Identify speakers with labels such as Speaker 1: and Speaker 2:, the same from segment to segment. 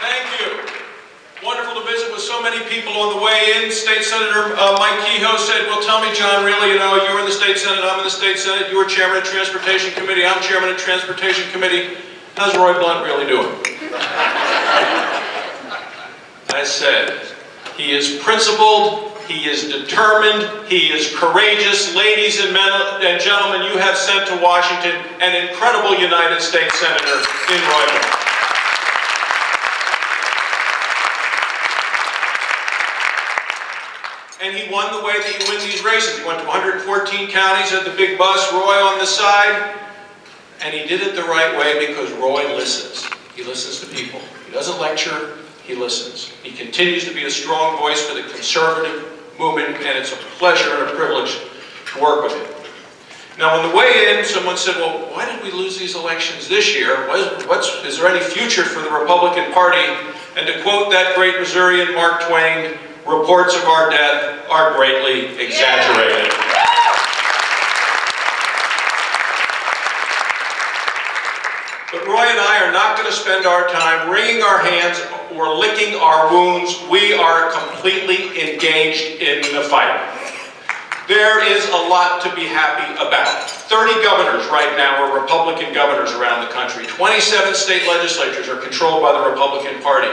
Speaker 1: Thank you. Wonderful to visit with so many people on the way in. State Senator Mike Kehoe said, well, tell me, John, really, you know, you're in the State Senate, I'm in the State Senate, you were chairman of the Transportation Committee, I'm chairman of the Transportation Committee. How's Roy Blunt really doing? I said, he is principled, he is determined, he is courageous. Ladies and gentlemen, you have sent to Washington an incredible United States Senator in Roy Blunt. And he won the way that you win these races. He went to 114 counties at the big bus, Roy on the side. And he did it the right way because Roy listens. He listens to people. He doesn't lecture, he listens. He continues to be a strong voice for the conservative movement, and it's a pleasure and a privilege to work with him. Now, on the way in, someone said, well, why did we lose these elections this year? Is there any future for the Republican Party? And to quote that great Missourian Mark Twain, reports of our death are greatly exaggerated. But Roy and I are not going to spend our time wringing our hands or licking our wounds. We are completely engaged in the fight. There is a lot to be happy about. 30 governors right now are Republican governors around the country. 27 state legislatures are controlled by the Republican Party.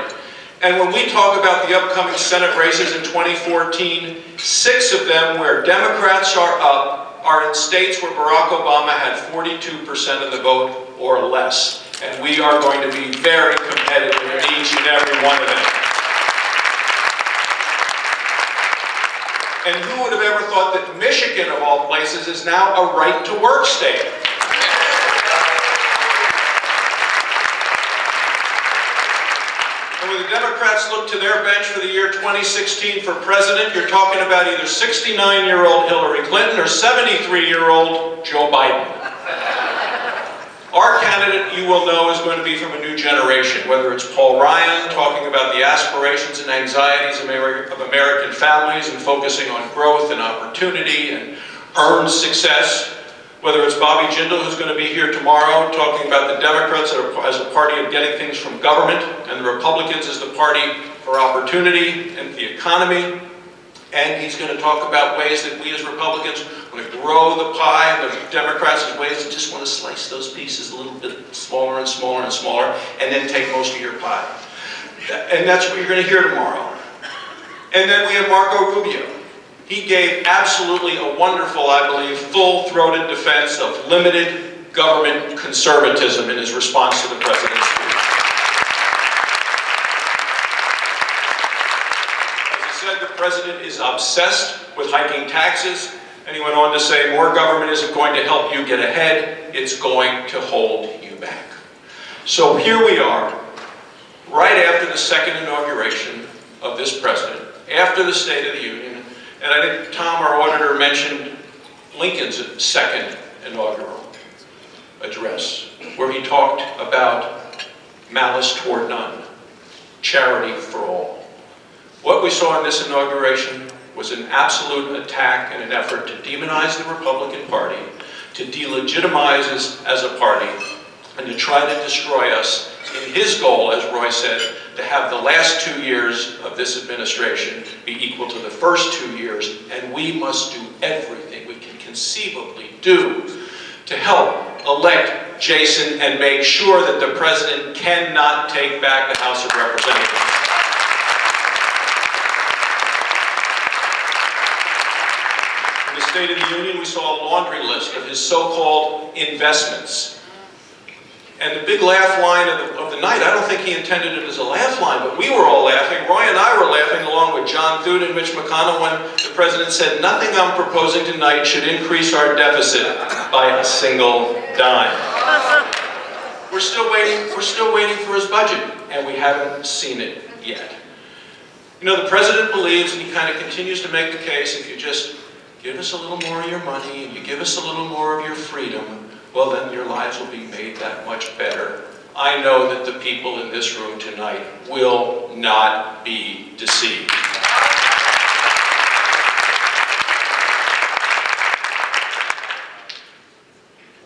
Speaker 1: And when we talk about the upcoming Senate races in 2014, 6 of them where Democrats are up are in states where Barack Obama had 42% of the vote or less. And we are going to be very competitive in each and every one of them. And who would have ever thought that Michigan, of all places, is now a right-to-work state? And when the Democrats look to their bench for the year 2016 for president, you're talking about either 69-year-old Hillary Clinton or 73-year-old Joe Biden. Our candidate, you will know, is going to be from a new generation, whether it's Paul Ryan talking about the aspirations and anxieties of American families and focusing on growth and opportunity and earned success, whether it's Bobby Jindal, who's going to be here tomorrow, talking about the Democrats as a party of getting things from government, and the Republicans as the party for opportunity and the economy. And he's going to talk about ways that we as Republicans want to grow the pie, and the Democrats as ways that just want to slice those pieces a little bit smaller and smaller and smaller, and then take most of your pie. And that's what you're going to hear tomorrow. And then we have Marco Rubio. He gave absolutely a wonderful, I believe, full-throated defense of limited government conservatism in his response to the president's speech. The president is obsessed with hiking taxes, and he went on to say, more government isn't going to help you get ahead, it's going to hold you back. So here we are, right after the second inauguration of this president, after the State of the Union, and I think Tom, our auditor, mentioned Lincoln's second inaugural address, where he talked about malice toward none, charity for all. What we saw in this inauguration was an absolute attack and an effort to demonize the Republican Party, to delegitimize us as a party, and to try to destroy us in his goal, as Roy said, to have the last 2 years of this administration be equal to the first 2 years, and we must do everything we can conceivably do to help elect Jason and make sure that the president cannot take back the House of Representatives. In the State of the Union, we saw a laundry list of his so-called investments. And the big laugh line of the night, I don't think he intended it as a laugh line, but we were all laughing. Roy and I were laughing along with John Thune and Mitch McConnell when the president said, nothing I'm proposing tonight should increase our deficit by a single dime. We're still waiting for his budget, and we haven't seen it yet. You know, the president believes, and he kind of continues to make the case, if you just give us a little more of your money and you give us a little more of your freedom, well, then your lives will be made that much better. I know that the people in this room tonight will not be deceived.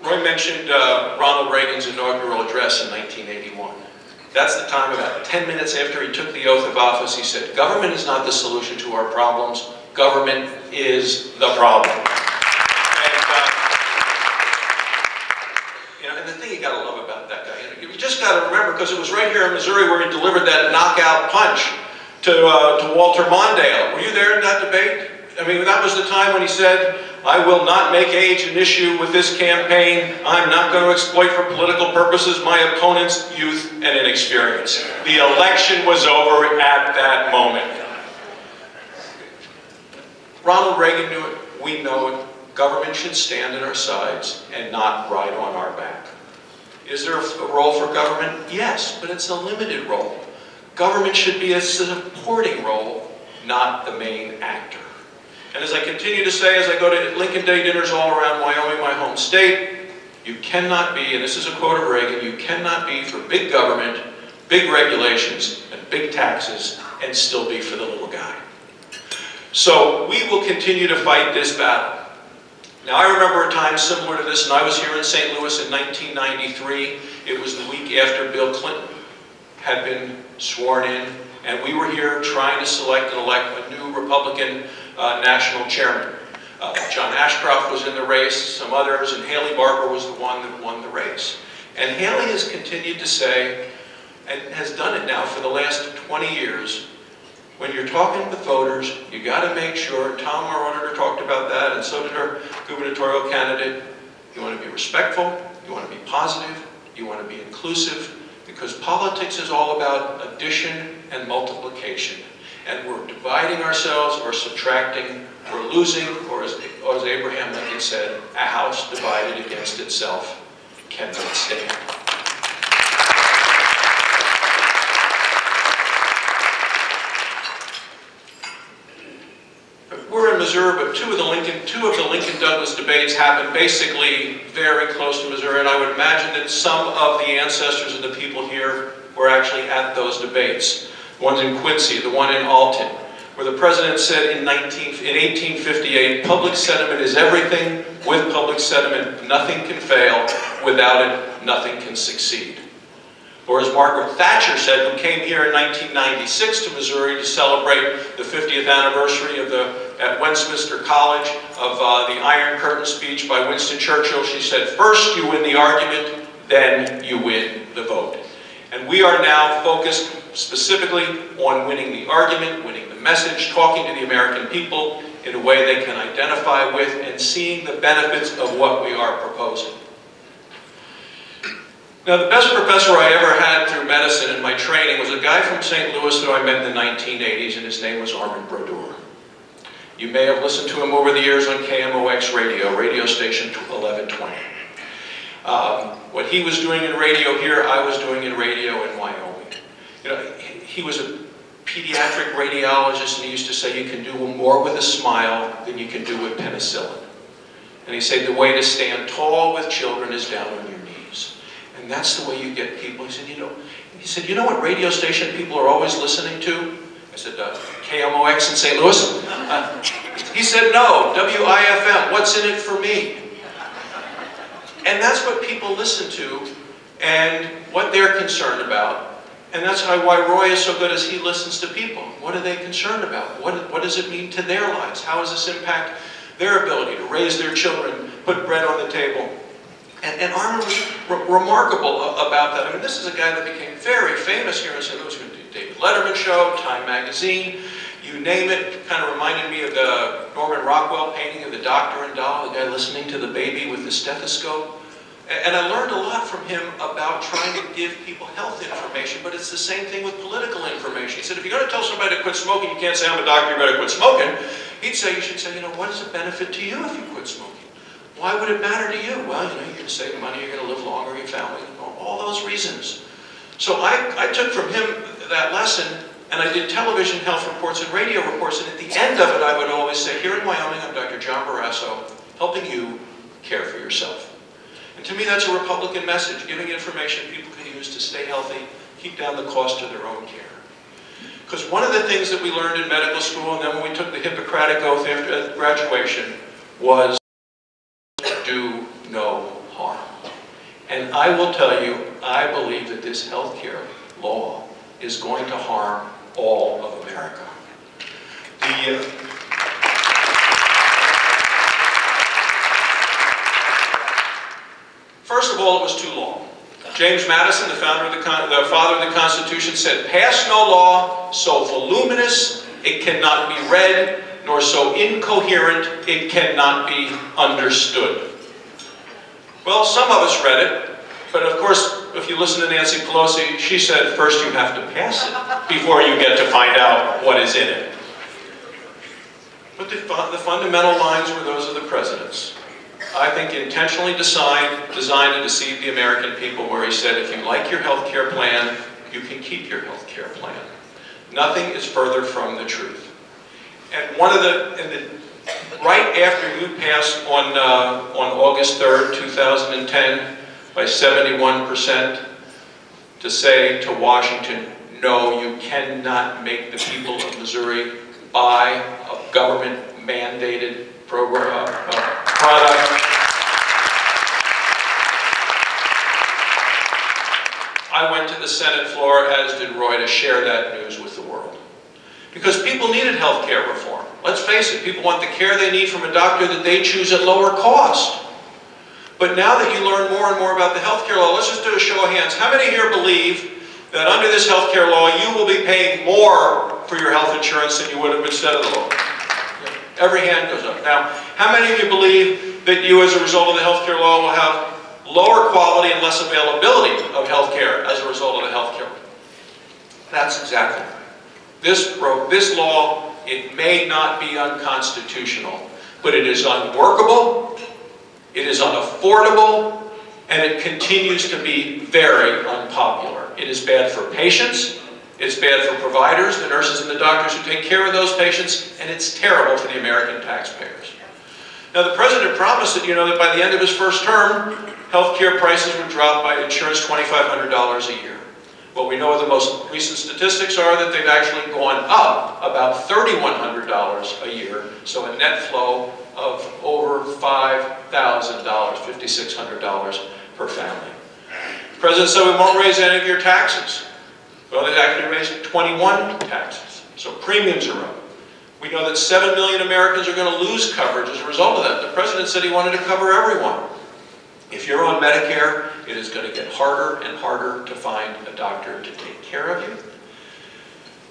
Speaker 1: Roy mentioned Ronald Reagan's inaugural address in 1981. That's the time, about 10 minutes after he took the oath of office, he said, "Government is not the solution to our problems. Government is the problem." And the thing you got to love about that guy, you just got to remember, because it was right here in Missouri where he delivered that knockout punch to Walter Mondale. Were you there in that debate? I mean, that was the time when he said, "I will not make age an issue with this campaign. I'm not going to exploit for political purposes my opponent's youth and inexperience." The election was over at that moment. Ronald Reagan knew it. We know it. Government should stand at our sides and not ride on our back. Is there a role for government? Yes, but it's a limited role. Government should be a supporting role, not the main actor. And as I continue to say, as I go to Lincoln Day dinners all around Wyoming, my home state, you cannot be, and this is a quote of Reagan, you cannot be for big government, big regulations, and big taxes, and still be for the little guy. So we will continue to fight this battle. Now, I remember a time similar to this, and I was here in St. Louis in 1993. It was the week after Bill Clinton had been sworn in, and we were here trying to select and elect a new Republican national chairman. John Ashcroft was in the race, some others, and Haley Barbour was the one that won the race. And Haley has continued to say, and has done it now for the last 20 years, when you're talking with voters, you got to make sure, Tom, our auditor, talked about that, and so did our gubernatorial candidate, you want to be respectful, you want to be positive, you want to be inclusive, because politics is all about addition and multiplication. And we're dividing ourselves or subtracting, we're losing, or as Abraham Lincoln said, a house divided against itself cannot stand. We're in Missouri, but two of the Lincoln-Douglas debates happened basically very close to Missouri, and I would imagine that some of the ancestors of the people here were actually at those debates. The one's in Quincy, the one in Alton, where the president said in 1858, "Public sentiment is everything. With public sentiment, nothing can fail. Without it, nothing can succeed." Or as Margaret Thatcher said, who came here in 1996 to Missouri to celebrate the 50th anniversary of at Westminster College of the Iron Curtain speech by Winston Churchill, she said, "First you win the argument, then you win the vote." And we are now focused specifically on winning the argument, winning the message, talking to the American people in a way they can identify with, and seeing the benefits of what we are proposing. Now, the best professor I ever had through medicine in my training was a guy from St. Louis that I met in the 1980s, and his name was Armin Brodeur. You may have listened to him over the years on KMOX radio station 1120. What he was doing in radio here, I was doing in radio in Wyoming. You know, he was a pediatric radiologist, and he used to say, "You can do more with a smile than you can do with penicillin." And he said, "The way to stand tall with children is down on your knees." And that's the way you get people. He said, you know what radio station people are always listening to? I said, KMOX in St. Louis? He said, "No, WIFM, what's in it for me?" And that's what people listen to and what they're concerned about. And that's why Roy is so good, as he listens to people. What are they concerned about? What does it mean to their lives? How does this impact their ability to raise their children, put bread on the table? And Armin was remarkable about that. I mean, this is a guy that became very famous here in St. Louis. David Letterman show, Time magazine, you name it. Kind of reminded me of the Norman Rockwell painting of the doctor and doll, the guy listening to the baby with the stethoscope. And I learned a lot from him about trying to give people health information, but it's the same thing with political information. He said, if you're going to tell somebody to quit smoking, you can't say, "I'm a doctor, you better quit smoking." He'd say, you should say, you know, what is the benefit to you if you quit smoking? Why would it matter to you? Well, you know, you're going to save money, you're going to live longer, your family, all those reasons. So I took from him that lesson, and I did television health reports and radio reports, and at the end of it I would always say, here in Wyoming, I'm Dr. John Barrasso, helping you care for yourself. And to me that's a Republican message, giving information people can use to stay healthy, keep down the cost of their own care. Because one of the things that we learned in medical school, and then when we took the Hippocratic Oath after graduation, was do no harm. And I will tell you, I believe that this health care law is going to harm all of America. First of all, it was too long. James Madison, the father of the Constitution, said, "Pass no law so voluminous it cannot be read, nor so incoherent it cannot be understood." Well, some of us read it, but of course, if you listen to Nancy Pelosi, she said, first you have to pass it before you get to find out what is in it. But the fundamental lines were those of the president's. I think intentionally designed to deceive the American people, where he said, if you like your health care plan, you can keep your health care plan. Nothing is further from the truth. And right after you passed on August 3rd, 2010, by 71%, to say to Washington, no, you cannot make the people of Missouri buy a government-mandated program, product. I went to the Senate floor, as did Roy, to share that news with the world. Because people needed health care reform. Let's face it, people want the care they need from a doctor that they choose at lower cost. But now that you learn more and more about the health care law, let's just do a show of hands. How many here believe that under this health care law, you will be paying more for your health insurance than you would have instead of the law? Every hand goes up. Now, how many of you believe that you, as a result of the health care law, will have lower quality and less availability of health care as a result of the health care? That's exactly right. This law, it may not be unconstitutional, but it is unworkable, it is unaffordable, and it continues to be very unpopular. It is bad for patients, it's bad for providers, the nurses and the doctors who take care of those patients, and it's terrible for the American taxpayers. Now, the president promised that, that by the end of his first term, health care prices would drop by insurance $2,500 a year. What we know of the most recent statistics are that they've actually gone up about $3,100 a year, so a net flow of over $5,000, $5,600 per family. The president said we won't raise any of your taxes. Well, they've actually raised 21 taxes, so premiums are up. We know that 7 million Americans are going to lose coverage as a result of that. The president said he wanted to cover everyone. If you're on Medicare, it is going to get harder and harder to find a doctor to take care of you.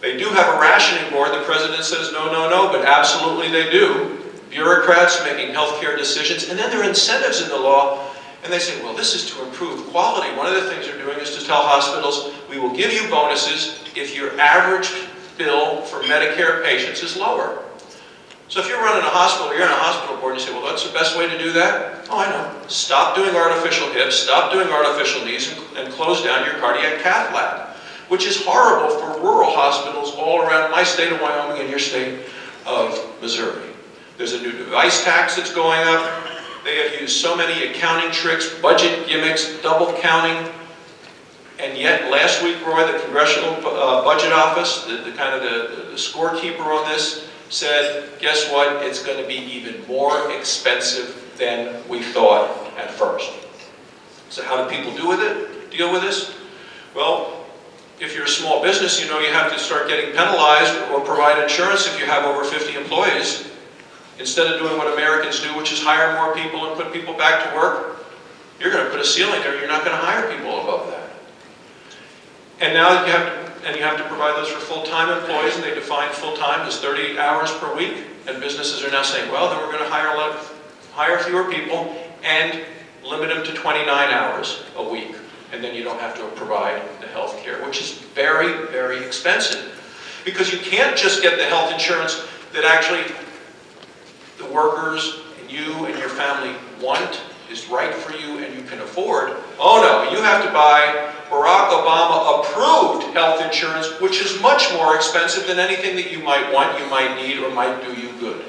Speaker 1: They do have a rationing board. The president says no, no, no, but absolutely they do. Bureaucrats making healthcare decisions, and then there are incentives in the law, and they say, well, this is to improve quality. One of the things they're doing is to tell hospitals, we will give you bonuses if your average bill for Medicare patients is lower. So if you're running a hospital, you're on a hospital board, and you say, well, that's the best way to do that? Oh, I know. Stop doing artificial hips, stop doing artificial knees, and close down your cardiac cath lab, which is horrible for rural hospitals all around my state of Wyoming and your state of Missouri. There's a new device tax that's going up. They have used so many accounting tricks, budget gimmicks, double counting, and yet last week, Roy, the Congressional Budget Office, the scorekeeper on this, said, guess what? It's going to be even more expensive than we thought at first. So how do people deal with this? Well, if you're a small business, you have to start getting penalized or provide insurance if you have over 50 employees. Instead of doing what Americans do, which is hire more people and put people back to work, you're going to put a ceiling there. You're not going to hire people above that. And now you have to provide those for full-time employees, and they define full-time as 30 hours per week. And businesses are now saying, well, then we're going to hire fewer people and limit them to 29 hours a week. And then you don't have to provide the health care, which is very, very expensive. Because you can't just get the health insurance that actually the workers and you and your family want, is right for you, and you can afford. Oh no, you have to buy Barack Obama approved health insurance, which is much more expensive than anything that you might want, you might need, or might do you good.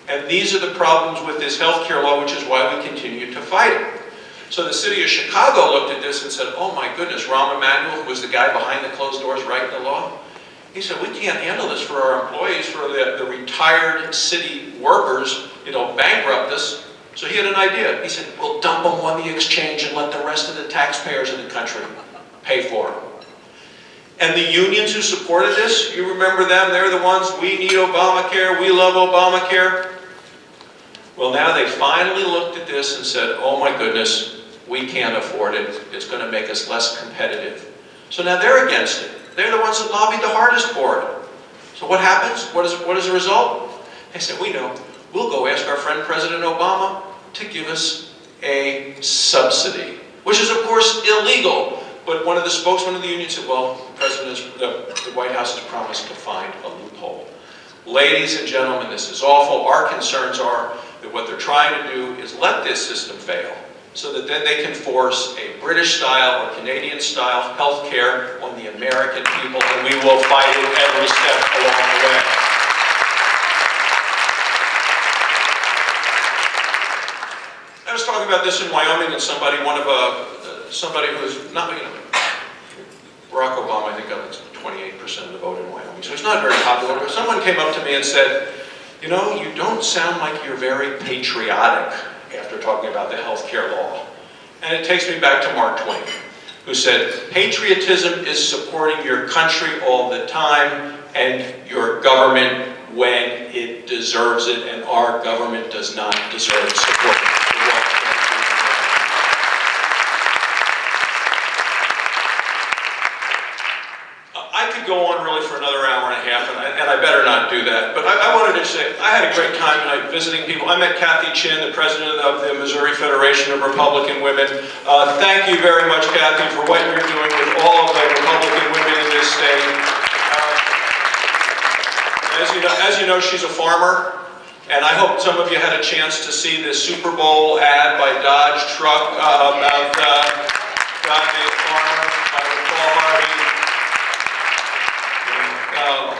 Speaker 1: And these are the problems with this health care law, which is why we continue to fight it. So the city of Chicago looked at this and said, oh my goodness, Rahm Emanuel, who was the guy behind the closed doors writing the law, he said, we can't handle this for our employees, for the retired city workers, bankrupt us. So he had an idea. He said, we'll dump them on the exchange and let the rest of the taxpayers in the country pay for them. And the unions who supported this, you remember them, they're the ones, we need Obamacare, we love Obamacare. Well, now they finally looked at this and said, oh my goodness, we can't afford it. It's going to make us less competitive. So now they're against it. They're the ones that lobbied the hardest for it. So what happens? What is the result? They said, we know. We'll go ask our friend President Obama to give us a subsidy, which is, of course, illegal. But one of the spokesmen of the union said, well, the White House has promised to find a loophole. Ladies and gentlemen, this is awful. Our concerns are that what they're trying to do is let this system fail, so that then they can force a British-style or Canadian-style health care on the American people, and we will fight it every step along the way. I was talking about this in Wyoming, and somebody who's not, Barack Obama, I think, got 28% of the vote in Wyoming, so he's not very popular, but someone came up to me and said, you know, you don't sound like you're very patriotic after talking about the health care law. And it takes me back to Mark Twain, who said, patriotism is supporting your country all the time and your government when it deserves it, and our government does not deserve support. I could go on really for another hour and a half, and I better not do that. But I wanted to say, I had a great time tonight visiting people. I met Kathy Chin, the president of the Missouri Federation of Republican Women. Thank you very much, Kathy, for what you're doing with all of the Republican women in this state. As you know, she's a farmer. And I hope some of you had a chance to see the Super Bowl ad by Dodge Truck about God made a farmer by Paul Harvey.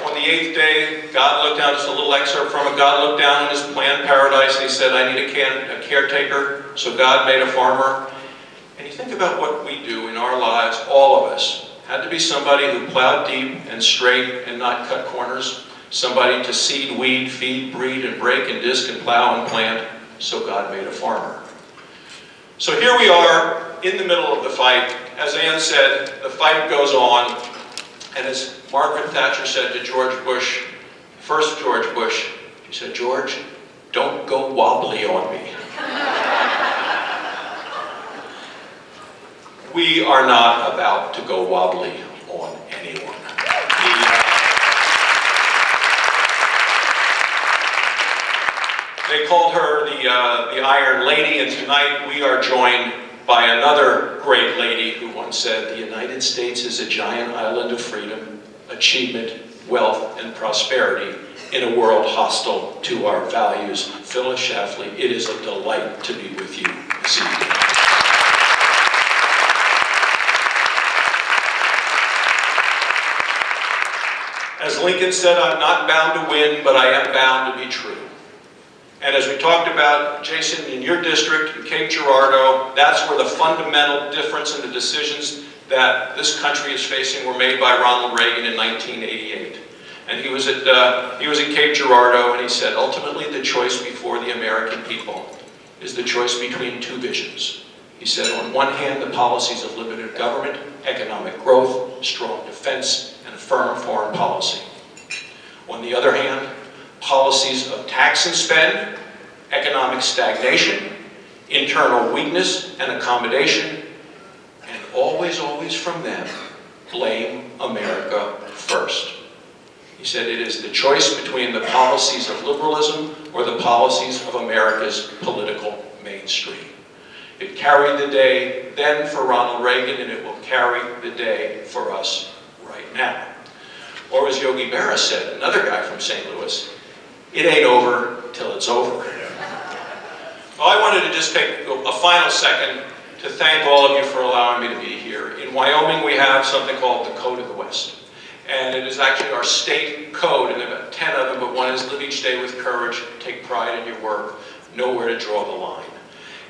Speaker 1: On the 8th day, God looked down, just a little excerpt from it, God looked down in his planned paradise and he said, I need a caretaker, so God made a farmer. And you think about what we do in our lives, all of us, had to be somebody who plowed deep and straight and not cut corners, somebody to seed, weed, feed, breed, and break and disc and plow and plant, so God made a farmer. So here we are in the middle of the fight. As Ann said, the fight goes on. And as Margaret Thatcher said to George Bush, first George Bush, she said, George, don't go wobbly on me. We are not about to go wobbly on anyone. They called her the Iron Lady, and tonight we are joined by another great lady who once said, the United States is a giant island of freedom, achievement, wealth, and prosperity in a world hostile to our values. Phyllis Schlafly, it is a delight to be with you this evening. As Lincoln said, I'm not bound to win, but I am bound to be true. And as we talked about, Jason, in your district, in Cape Girardeau, that's where the fundamental difference in the decisions that this country is facing were made by Ronald Reagan in 1988. And he was at Cape Girardeau, and he said, ultimately the choice before the American people is the choice between two visions. He said, on one hand, the policies of limited government, economic growth, strong defense, and a firm foreign policy. On the other hand, policies of tax and spend, economic stagnation, internal weakness and accommodation, and always, always from them, blame America first. He said it is the choice between the policies of liberalism or the policies of America's political mainstream. It carried the day then for Ronald Reagan, and it will carry the day for us right now. Or as Yogi Berra said, another guy from St. Louis, it ain't over till it's over. Well, I wanted to just take a final second to thank all of you for allowing me to be here. In Wyoming, we have something called the Code of the West. And it is actually our state code, and there are about 10 of them, but one is live each day with courage, take pride in your work, know where to draw the line.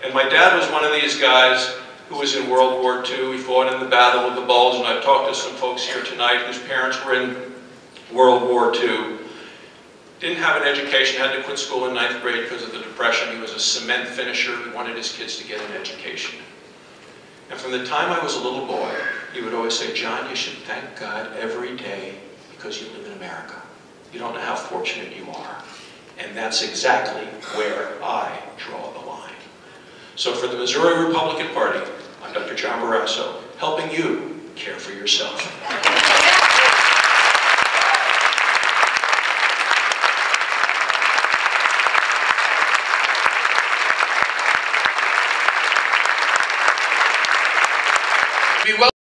Speaker 1: And my dad was one of these guys who was in World War II. He fought in the Battle of the Bulge, and I've talked to some folks here tonight whose parents were in World War II. Didn't have an education, had to quit school in 9th grade because of the Depression. He was a cement finisher. He wanted his kids to get an education. And from the time I was a little boy, he would always say, John, you should thank God every day because you live in America. You don't know how fortunate you are. And that's exactly where I draw the line. So for the Missouri Republican Party, I'm Dr. John Barrasso, helping you care for yourself.